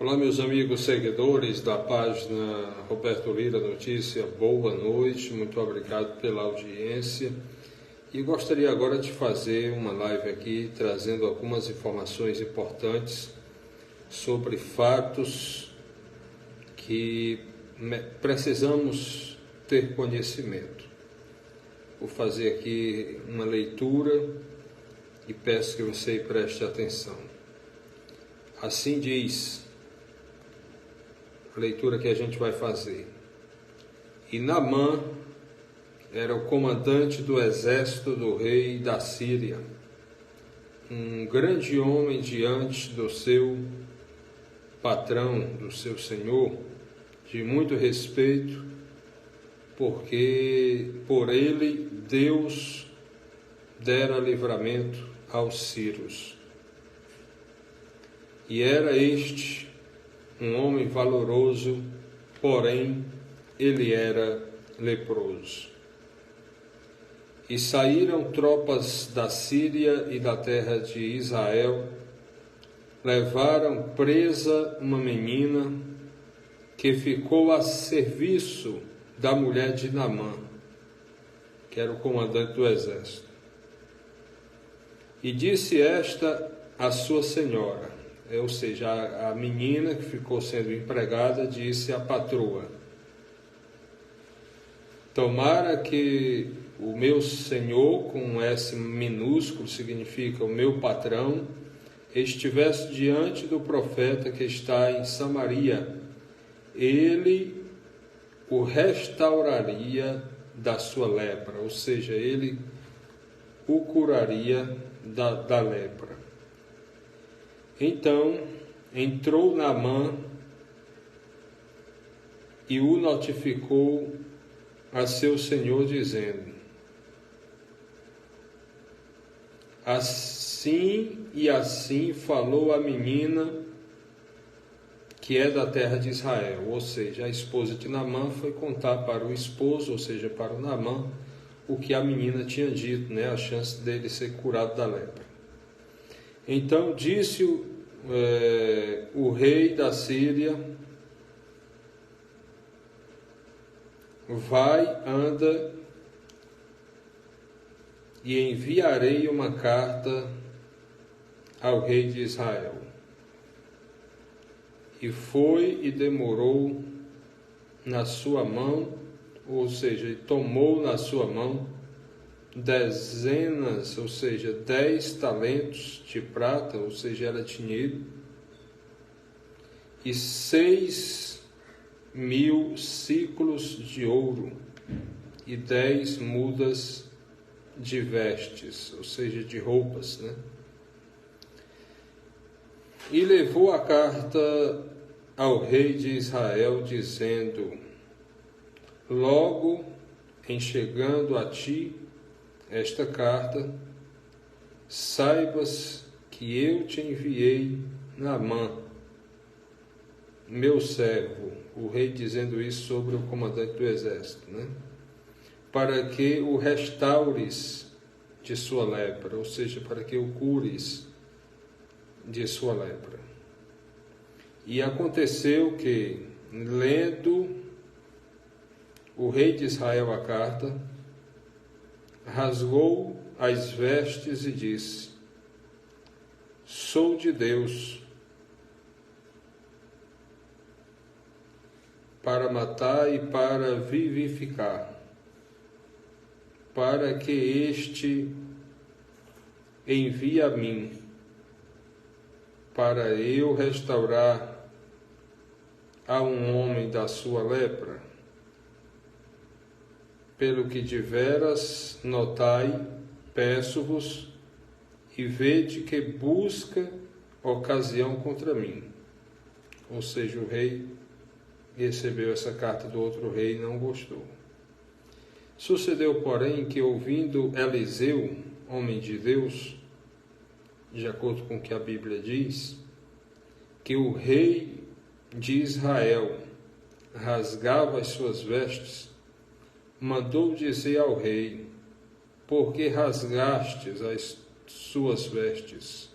Olá, meus amigos seguidores da página Roberto Lira Notícia, boa noite, muito obrigado pela audiência. E gostaria agora de fazer uma live aqui, trazendo algumas informações importantes sobre fatos que precisamos ter conhecimento. Vou fazer aqui uma leitura e peço que você preste atenção. Assim diz a leitura que a gente vai fazer. E Naamã era o comandante do exército do rei da Síria, um grande homem diante do seu patrão, do seu senhor, de muito respeito, porque por ele Deus dera livramento aos sírios. E era este um homem valoroso, porém ele era leproso. E saíram tropas da Síria e da terra de Israel, levaram presa uma menina que ficou a serviço da mulher de Naamã, que era o comandante do exército. E disse esta à sua senhora, ou seja, a menina que ficou sendo empregada, disse à patroa: tomara que o meu senhor, com S minúsculo, significa o meu patrão, estivesse diante do profeta que está em Samaria, ele o restauraria da sua lepra, ou seja, ele o curaria da lepra. Então entrou Naamã e o notificou a seu senhor, dizendo: assim e assim falou a menina que é da terra de Israel. Ou seja, a esposa de Naamã foi contar para o esposo, ou seja, para o Naamã, o que a menina tinha dito, a chance dele ser curado da lepra. Então disse o rei da Síria: vai, anda, e enviarei uma carta ao rei de Israel. E foi e demorou na sua mão, ou seja, e tomou na sua mão dezenas, ou seja, 10 talentos de prata, ou seja, era dinheiro, e 6.000 ciclos de ouro, e 10 mudas de vestes, ou seja, de roupas, E levou a carta ao rei de Israel, dizendo: logo em chegando a ti esta carta, saibas que eu te enviei Naamã, meu servo, o rei dizendo isso sobre o comandante do exército, para que o restaures de sua lepra, ou seja, para que o cures de sua lepra. E aconteceu que, lendo o rei de Israel a carta, rasgou as vestes e disse: sou de Deus para matar e para vivificar, para que este envie a mim, para eu restaurar a um homem da sua lepra. Pelo que de veras notai, peço-vos, e vede que busca ocasião contra mim. Ou seja, o rei recebeu essa carta do outro rei e não gostou. Sucedeu, porém, que ouvindo Eliseu, homem de Deus, de acordo com o que a Bíblia diz, que o rei de Israel rasgava as suas vestes, mandou dizer ao rei: por que rasgastes as suas vestes?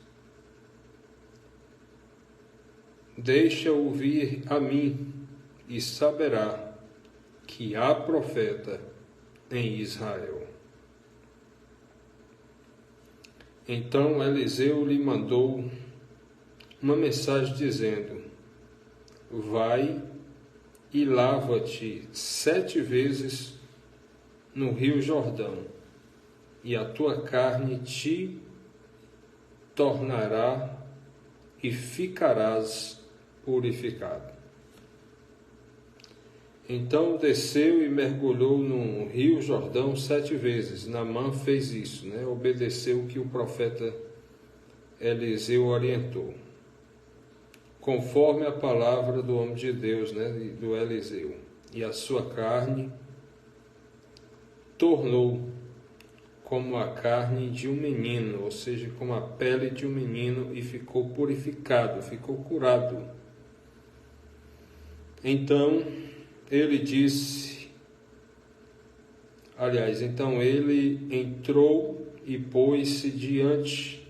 deixa-o vir a mim, e saberá que há profeta em Israel. Então Eliseu lhe mandou uma mensagem dizendo: vai e lava-te 7 vezes no rio Jordão, e a tua carne te tornará e ficarás purificado. Então desceu e mergulhou no rio Jordão 7 vezes. Naamã fez isso, obedeceu o que o profeta Eliseu orientou, conforme a palavra do homem de Deus, do Eliseu. E a sua carne tornou como a carne de um menino, ou seja, como a pele de um menino, e ficou purificado, ficou curado. Então ele entrou e pôs-se diante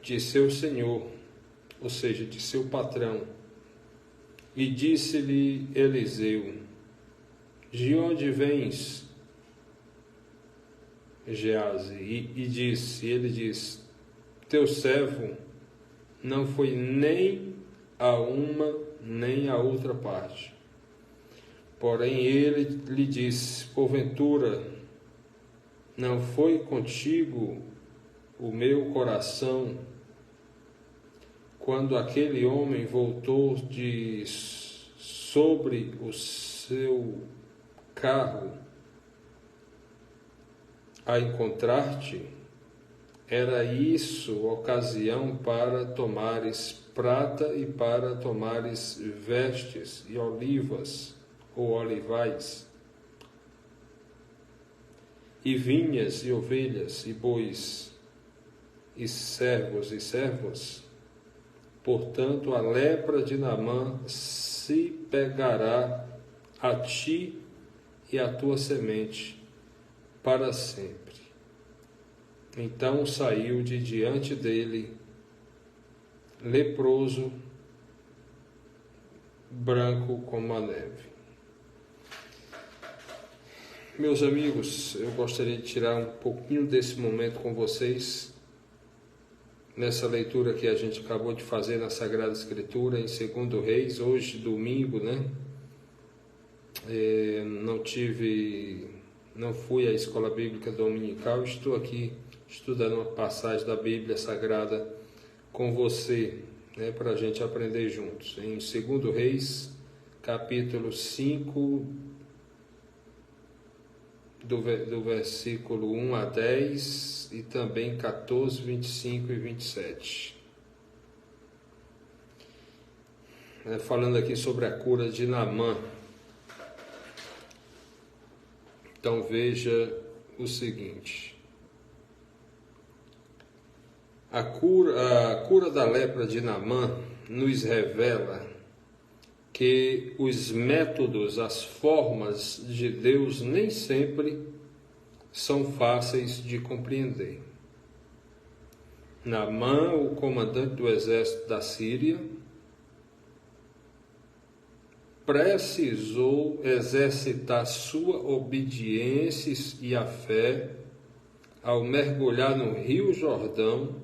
de seu senhor, ou seja, de seu patrão, e disse-lhe Eliseu: de onde vens, Geazi? Ele disse: teu servo não foi nem a uma nem a outra parte. Porém ele lhe disse: porventura não foi contigo o meu coração quando aquele homem voltou de sobre o seu carro a encontrar-te? Era isso ocasião para tomares prata e para tomares vestes e olivas ou olivais, e vinhas e ovelhas e bois e servos e servas. Portanto, a lepra de Naamã se pegará a ti e a tua semente para sempre. Então saiu de diante dele, leproso, branco como a neve. Meus amigos, eu gostaria de tirar um pouquinho desse momento com vocês, nessa leitura que a gente acabou de fazer na Sagrada Escritura, em 2 Reis, hoje, domingo, não fui à escola bíblica dominical, estou aqui estudando uma passagem da Bíblia Sagrada com você, para a gente aprender juntos. Em 2 Reis, capítulo 5, do versículo 1 a 10 e também 14, 25 e 27. Falando aqui sobre a cura de Naamã. Então veja o seguinte: a cura da lepra de Naamã nos revela que os métodos, as formas de Deus nem sempre são fáceis de compreender. Naamã, o comandante do exército da Síria, precisou exercitar sua obediência e a fé ao mergulhar no Rio Jordão,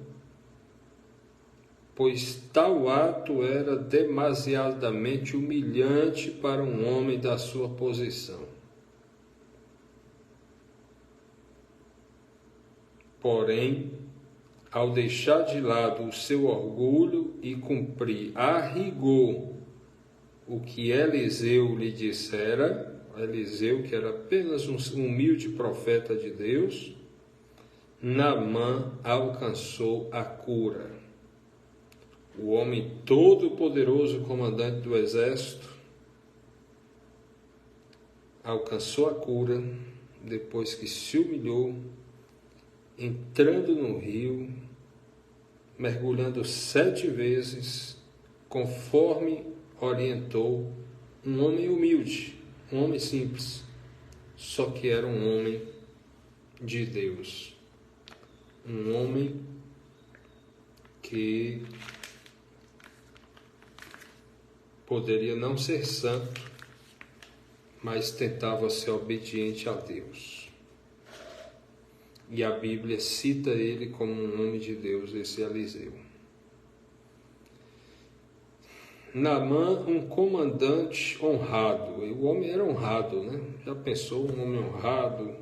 pois tal ato era demasiadamente humilhante para um homem da sua posição. Porém, ao deixar de lado o seu orgulho e cumprir a rigor o que Eliseu lhe dissera, Eliseu, que era apenas um humilde profeta de Deus, Naamã alcançou a cura. O homem todo-poderoso, comandante do exército, alcançou a cura depois que se humilhou, entrando no rio, mergulhando 7 vezes, conforme orientou um homem humilde, um homem simples, só que era um homem de Deus, um homem que poderia não ser santo, mas tentava ser obediente a Deus. E a Bíblia cita ele como um homem de Deus, esse Eliseu. Naamã, um comandante honrado. O homem era honrado, né? Já pensou um homem honrado,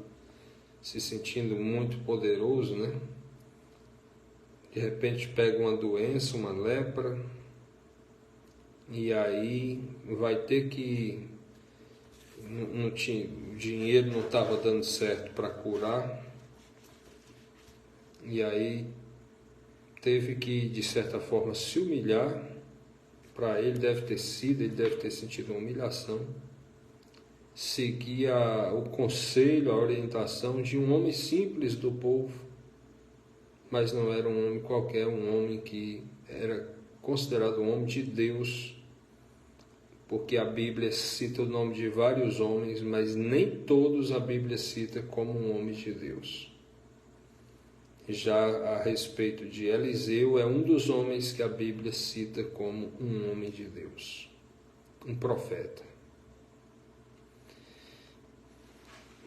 se sentindo muito poderoso, né? De repente pega uma doença, uma lepra, e aí vai ter que... Não tinha, o dinheiro não estava dando certo para curar, e aí teve que, de certa forma, se humilhar. Para ele deve ter sentido uma humilhação, seguir o conselho, a orientação de um homem simples do povo, mas não era um homem qualquer, um homem que era considerado um homem de Deus, porque a Bíblia cita o nome de vários homens, mas nem todos a Bíblia cita como um homem de Deus. Já a respeito de Eliseu, é um dos homens que a Bíblia cita como um homem de Deus, um profeta.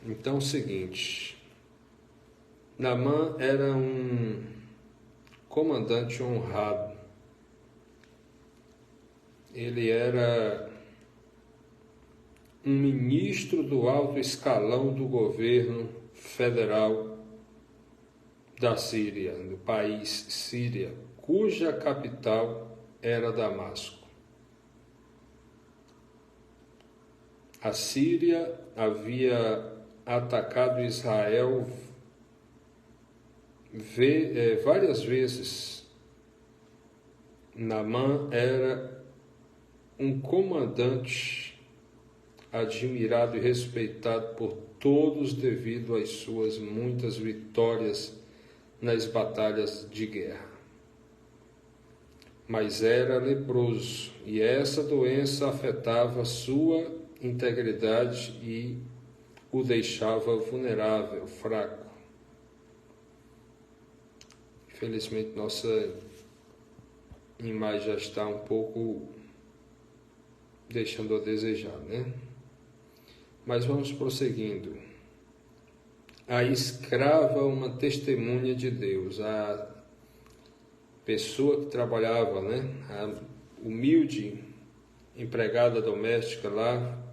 Então, é o seguinte, Naamã era um comandante honrado. Ele era um ministro do alto escalão do governo federal da Síria, do país Síria, cuja capital era Damasco. A Síria havia atacado Israel várias vezes. Naamã era um comandante admirado e respeitado por todos devido às suas muitas vitórias nas batalhas de guerra. Mas era leproso, e essa doença afetava sua integridade e o deixava vulnerável, fraco. Infelizmente, nossa imagem já está um pouco deixando a desejar, né? Mas vamos prosseguindo. A escrava, uma testemunha de Deus, a pessoa que trabalhava, né? A humilde empregada doméstica lá,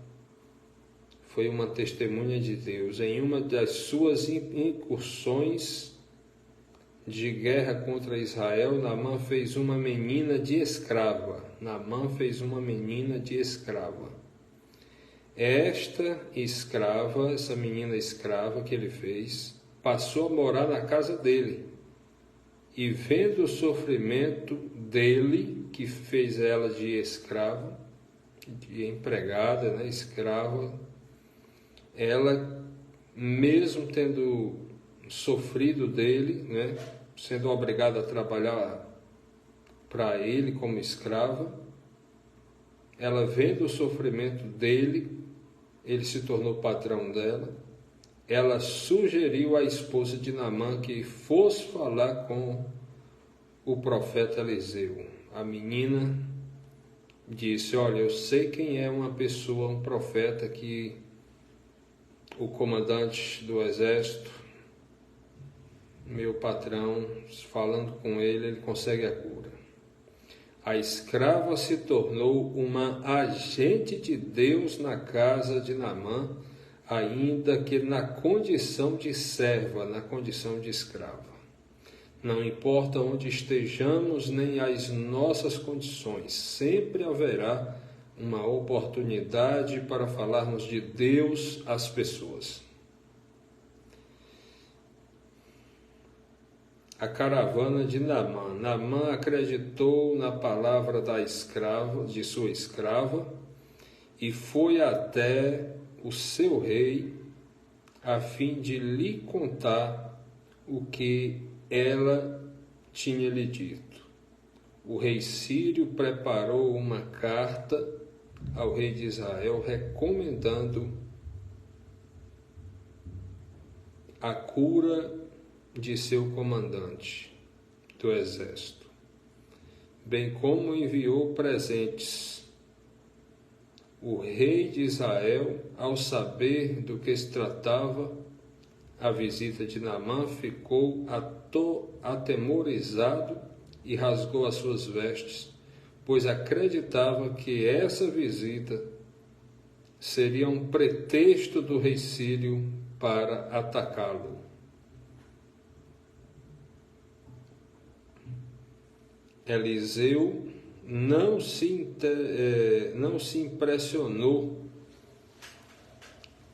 foi uma testemunha de Deus. Em uma das suas incursões de guerra contra Israel, Naamã fez uma menina de escrava. Essa menina escrava que ele fez, passou a morar na casa dele. E vendo o sofrimento dele, que fez ela de escrava, de empregada, né, escrava, ela, mesmo tendo sofrido dele, né, sendo obrigada a trabalhar para ele como escrava, ela vendo o sofrimento dele, ele se tornou patrão dela, ela sugeriu à esposa de Naamã que fosse falar com o profeta Eliseu. A menina disse: olha, eu sei quem é uma pessoa, um profeta que o comandante do exército, meu patrão, falando com ele consegue a cura. A escrava se tornou uma agente de Deus na casa de Naamã, ainda que na condição de serva, na condição de escrava. Não importa onde estejamos, nem as nossas condições, sempre haverá uma oportunidade para falarmos de Deus às pessoas. A caravana de Naamã. Naamã acreditou na palavra de sua escrava, e foi até o seu rei a fim de lhe contar o que ela tinha lhe dito. O rei sírio preparou uma carta ao rei de Israel recomendando a cura de seu comandante do exército, bem como enviou presentes O rei de Israel, ao saber do que se tratava a visita de Naamã, ficou atemorizado e rasgou as suas vestes, pois acreditava que essa visita seria um pretexto do rei sírio para atacá-lo. Eliseu não se impressionou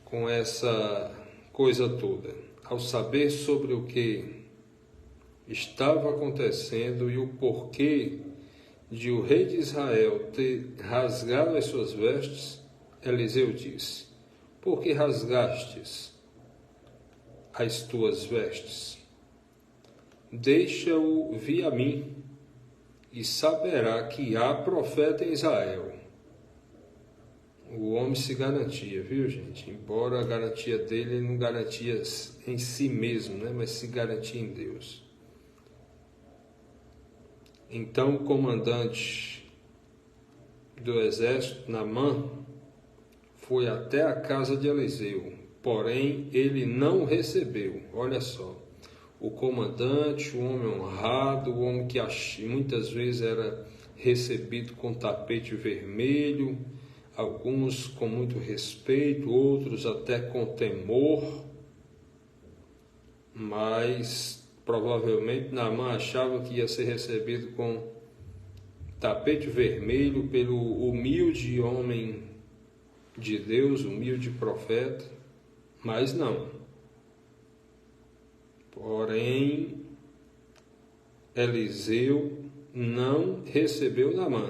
com essa coisa toda. Ao saber sobre o que estava acontecendo e o porquê de o rei de Israel ter rasgado as suas vestes, Eliseu disse: por que rasgastes as tuas vestes? Deixa-o vir a mim, e saberá que há profeta em Israel. O homem se garantia, viu, gente? Embora a garantia dele não garantia em si mesmo, né? Mas se garantia em Deus. Então o comandante do exército, Naamã, foi até a casa de Eliseu, porém ele não o recebeu. Olha só. O comandante, o homem honrado, o homem que muitas vezes era recebido com tapete vermelho, alguns com muito respeito, outros até com temor, mas provavelmente Naamã achava que ia ser recebido com tapete vermelho pelo humilde homem de Deus, humilde profeta, mas não. Porém, Eliseu não recebeu Naamã,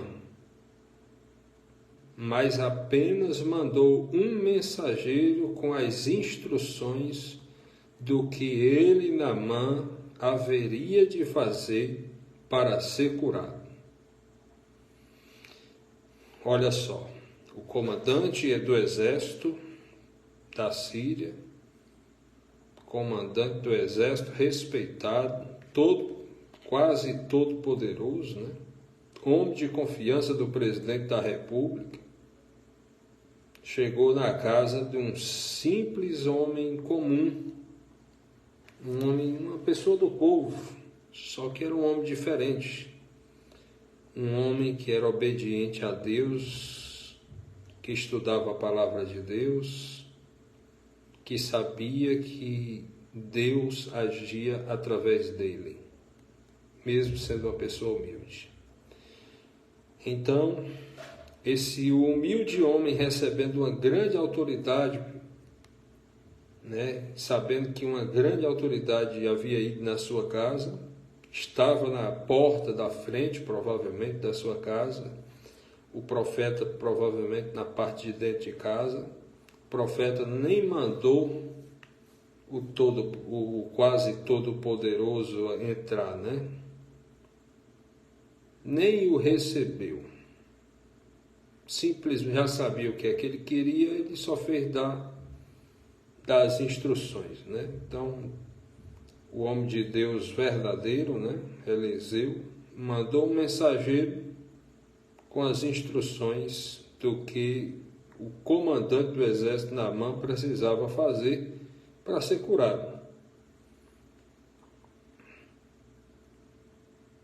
mas apenas mandou um mensageiro com as instruções do que ele, Naamã, haveria de fazer para ser curado. Olha só, o comandante do exército da Síria, comandante do exército respeitado, quase todo poderoso, né? Homem de confiança do presidente da República, chegou na casa de um simples homem comum, uma pessoa do povo, só que era um homem diferente, um homem que era obediente a Deus, que estudava a palavra de Deus, que sabia que Deus agia através dele, mesmo sendo uma pessoa humilde. Então, esse humilde homem recebendo uma grande autoridade, né, sabendo que uma grande autoridade havia ido na sua casa, estava na porta da frente, provavelmente, da sua casa, o profeta provavelmente na parte de dentro de casa. O profeta nem mandou o quase todo-poderoso entrar, né? Nem o recebeu. Simplesmente já sabia o que é que ele queria, ele só fez dar as instruções, né? Então, o homem de Deus verdadeiro, né, Eliseu, mandou um mensageiro com as instruções do que o comandante do exército Naamã precisava fazer para ser curado.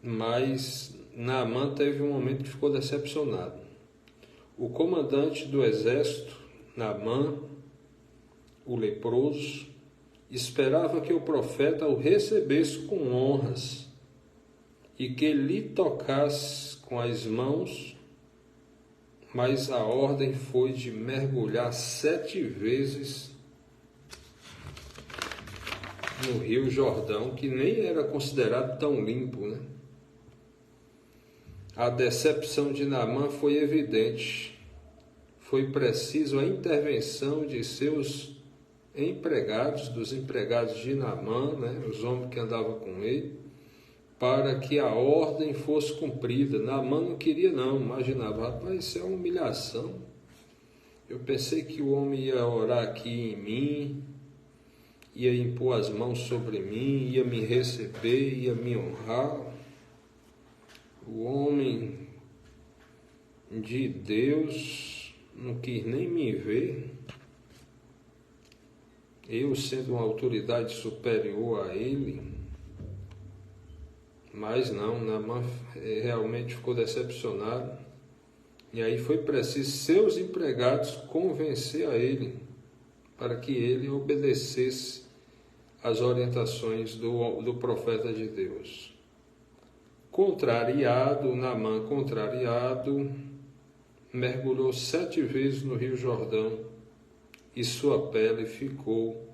Mas Naamã teve um momento que ficou decepcionado. O comandante do exército, Naamã, o leproso, esperava que o profeta o recebesse com honras e que lhe tocasse com as mãos, mas a ordem foi de mergulhar 7 vezes no Rio Jordão, que nem era considerado tão limpo, né? A decepção de Naamã foi evidente. Foi preciso a intervenção de seus empregados, dos empregados de Naamã, né, os homens que andavam com ele, para que a ordem fosse cumprida. Naamã não queria não, imaginava, rapaz, isso é uma humilhação. Eu pensei que o homem ia orar aqui em mim, ia impor as mãos sobre mim, ia me receber, ia me honrar. O homem de Deus não quis nem me ver, eu sendo uma autoridade superior a ele, mas não, Naamã realmente ficou decepcionado, e aí foi preciso seus empregados convencer a ele, para que ele obedecesse às orientações do profeta de Deus. Naamã contrariado, mergulhou 7 vezes no Rio Jordão, e sua pele ficou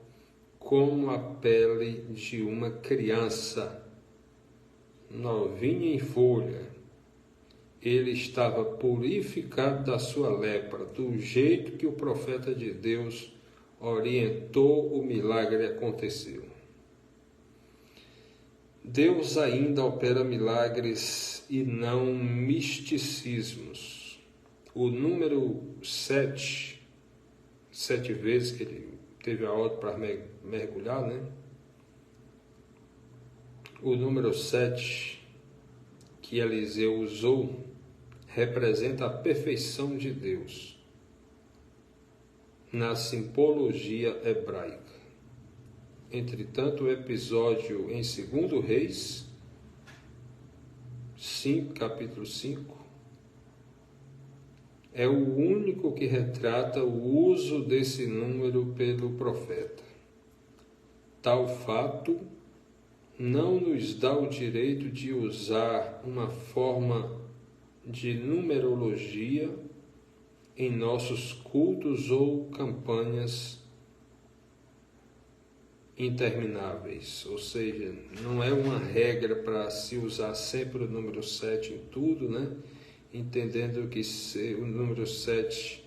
como a pele de uma criança, novinha em folha. Ele estava purificado da sua lepra, do jeito que o profeta de Deus orientou, o milagre aconteceu. Deus ainda opera milagres e não misticismos. O número 7 vezes que ele teve a ordem para mergulhar, né? O número 7 que Eliseu usou representa a perfeição de Deus na simbologia hebraica. Entretanto, o episódio em 2 Reis, capítulo 5, é o único que retrata o uso desse número pelo profeta. Tal fato não nos dá o direito de usar uma forma de numerologia em nossos cultos ou campanhas intermináveis, ou seja, não é uma regra para se usar sempre o número 7 em tudo, né? Entendendo que o número 7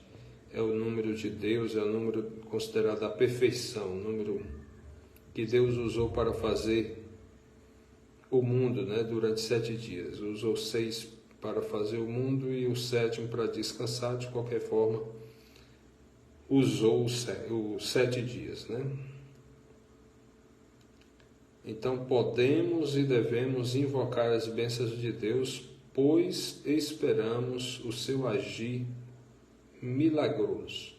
é o número de Deus, é o número considerado a perfeição, o número que Deus usou para fazer o mundo, né? Durante 7 dias. Usou 6 para fazer o mundo e o 7º para descansar. De qualquer forma, usou os 7 dias, né? Então podemos e devemos invocar as bênçãos de Deus, pois esperamos o seu agir milagroso.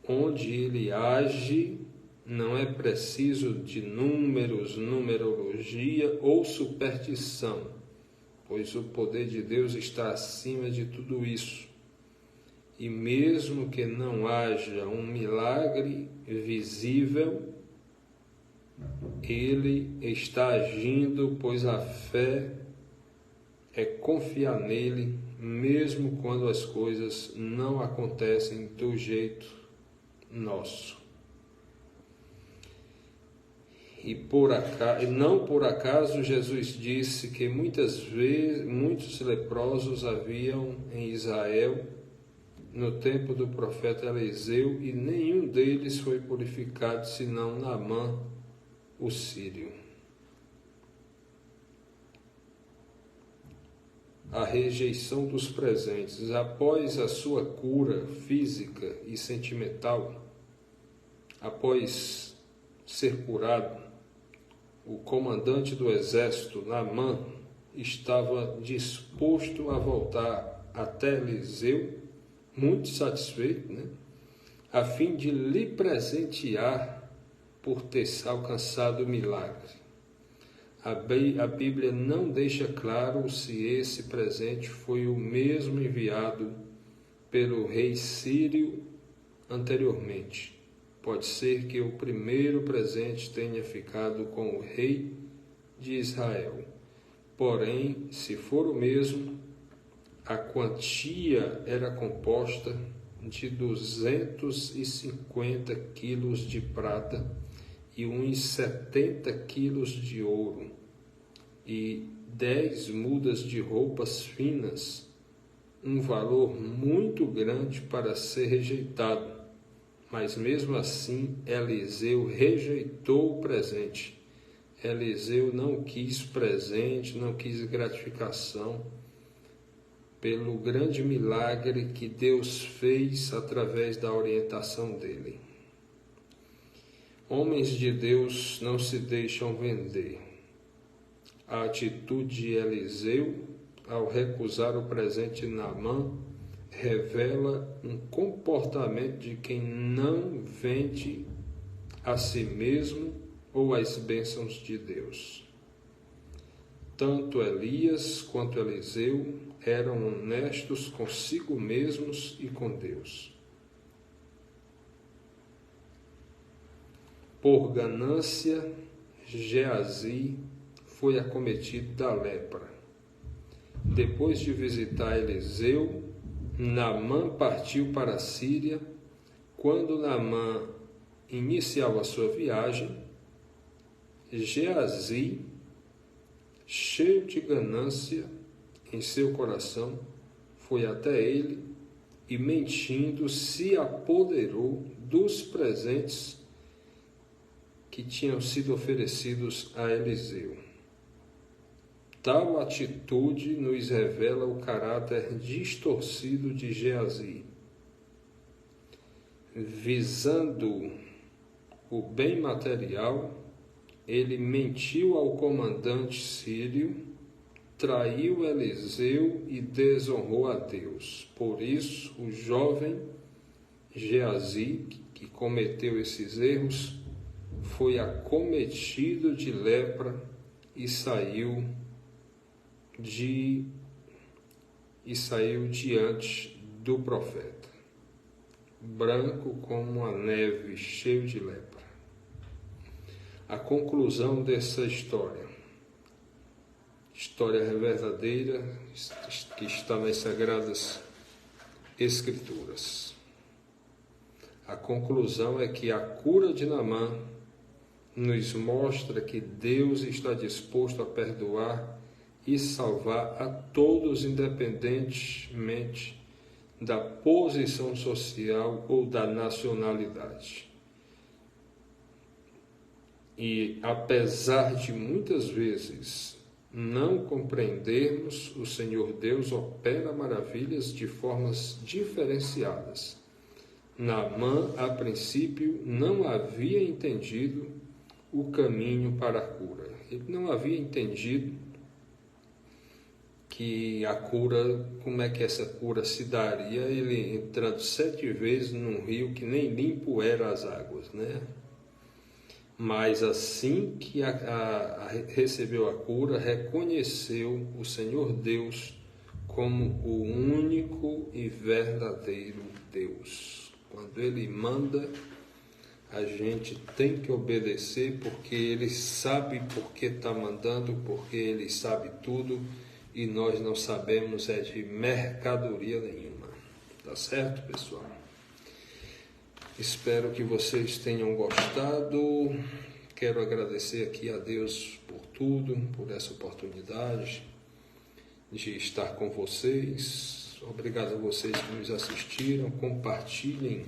Onde ele age, não é preciso de números, numerologia ou superstição, pois o poder de Deus está acima de tudo isso. E mesmo que não haja um milagre visível, ele está agindo, pois a fé é confiar nele, mesmo quando as coisas não acontecem do jeito nosso. E não por acaso Jesus disse que muitas vezes muitos leprosos haviam em Israel no tempo do profeta Eliseu, e nenhum deles foi purificado senão Naamã, o sírio. A rejeição dos presentes. Após a sua cura física e sentimental, após ser curado, o comandante do exército, Naamã, estava disposto a voltar até Eliseu, muito satisfeito, né? A fim de lhe presentear por ter alcançado o milagre. A Bíblia não deixa claro se esse presente foi o mesmo enviado pelo rei sírio anteriormente. Pode ser que o primeiro presente tenha ficado com o rei de Israel. Porém, se for o mesmo, a quantia era composta de 250 quilos de prata e uns 70 quilos de ouro, e 10 mudas de roupas finas, um valor muito grande para ser rejeitado. Mas mesmo assim, Eliseu rejeitou o presente. Eliseu não quis presente, não quis gratificação pelo grande milagre que Deus fez através da orientação dele. Homens de Deus não se deixam vender. A atitude de Eliseu, ao recusar o presente de Naamã, revela um comportamento de quem não vende a si mesmo ou as bênçãos de Deus. Tanto Elias quanto Eliseu eram honestos consigo mesmos e com Deus. Por ganância, Geazi foi acometido da lepra. Depois de visitar Eliseu, Naamã partiu para a Síria. Quando Naamã iniciava a sua viagem, Geazi, cheio de ganância em seu coração, foi até ele e, mentindo, se apoderou dos presentes que tinham sido oferecidos a Eliseu. Tal atitude nos revela o caráter distorcido de Geazi. Visando o bem material, ele mentiu ao comandante sírio, traiu Eliseu e desonrou a Deus. Por isso, o jovem Geazi, que cometeu esses erros, foi acometido de lepra e saiu diante do profeta, branco como a neve, cheio de lepra. A conclusão dessa história verdadeira que está nas Sagradas Escrituras. A conclusão é que a cura de Naamã nos mostra que Deus está disposto a perdoar e salvar a todos, independentemente da posição social ou da nacionalidade. E apesar de muitas vezes não compreendermos, o Senhor Deus opera maravilhas de formas diferenciadas. Naamã, a princípio, não havia entendido o caminho para a cura. Ele não havia entendido que a cura, como é que essa cura se daria, ele entrando 7 vezes num rio que nem limpo era as águas, né? Mas assim que recebeu a cura, reconheceu o Senhor Deus como o único e verdadeiro Deus. Quando Ele manda, a gente tem que obedecer, porque Ele sabe por que está mandando, porque Ele sabe tudo e nós não sabemos de mercadoria nenhuma. Tá certo, pessoal? Espero que vocês tenham gostado. Quero agradecer aqui a Deus por tudo, por essa oportunidade de estar com vocês. Obrigado a vocês que nos assistiram. Compartilhem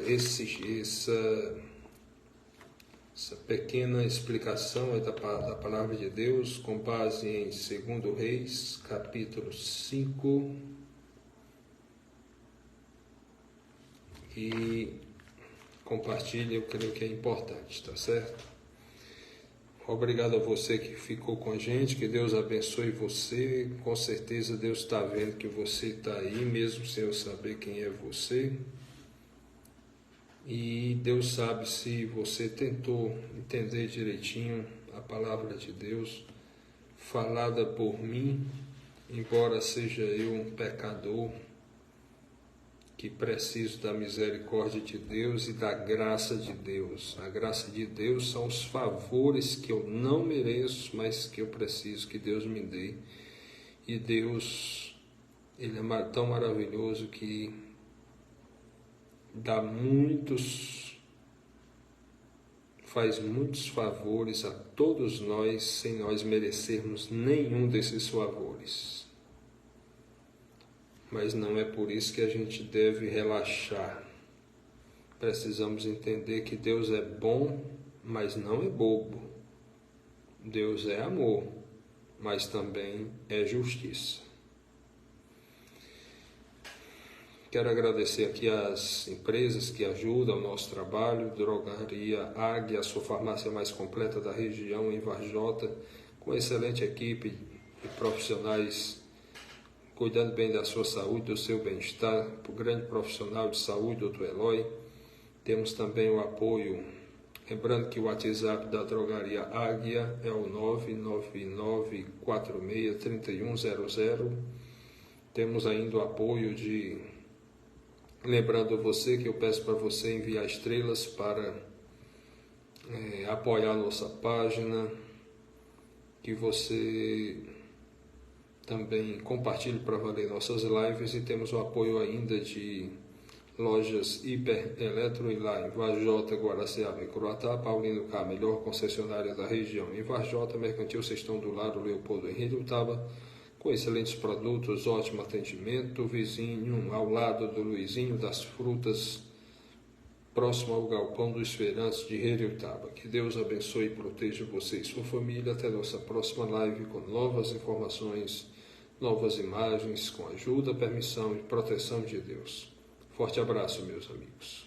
essa pequena explicação da palavra de Deus com base em 2 Reis, capítulo 5. E compartilhe, eu creio que é importante, tá certo? Obrigado a você que ficou com a gente, que Deus abençoe você. Com certeza Deus está vendo que você está aí, mesmo sem eu saber quem é você. E Deus sabe se você tentou entender direitinho a palavra de Deus falada por mim, embora seja eu um pecador que preciso da misericórdia de Deus e da graça de Deus. A graça de Deus são os favores que eu não mereço, mas que eu preciso que Deus me dê. E Deus, Ele é tão maravilhoso que faz muitos favores a todos nós sem nós merecermos nenhum desses favores. Mas não é por isso que a gente deve relaxar. Precisamos entender que Deus é bom, mas não é bobo. Deus é amor, mas também é justiça. Quero agradecer aqui às empresas que ajudam o nosso trabalho, Drogaria Águia, a sua farmácia mais completa da região em Varjota, com excelente equipe e profissionais cuidando bem da sua saúde, do seu bem-estar, para o grande profissional de saúde, Dr. Eloy. Temos também o apoio, lembrando que o WhatsApp da Drogaria Águia é o 999463100. Temos ainda o apoio de... Lembrando você que eu peço para você enviar estrelas para apoiar a nossa página, que você também compartilhe para valer nossas lives, e temos o apoio ainda de lojas Hiper Eletro e lá em Varjota, Guaraciaba e Croatá. Paulino K, melhor concessionária da região em Varjota. Mercantil Sextão do Lado, Leopoldo Henrique Utaba, com excelentes produtos, ótimo atendimento. Vizinho ao lado do Luizinho das Frutas, próximo ao Galpão dos Feirantes de Heriutaba. Que Deus abençoe e proteja você e sua família. Até nossa próxima live com novas informações, novas imagens, com ajuda, permissão e proteção de Deus. Forte abraço, meus amigos.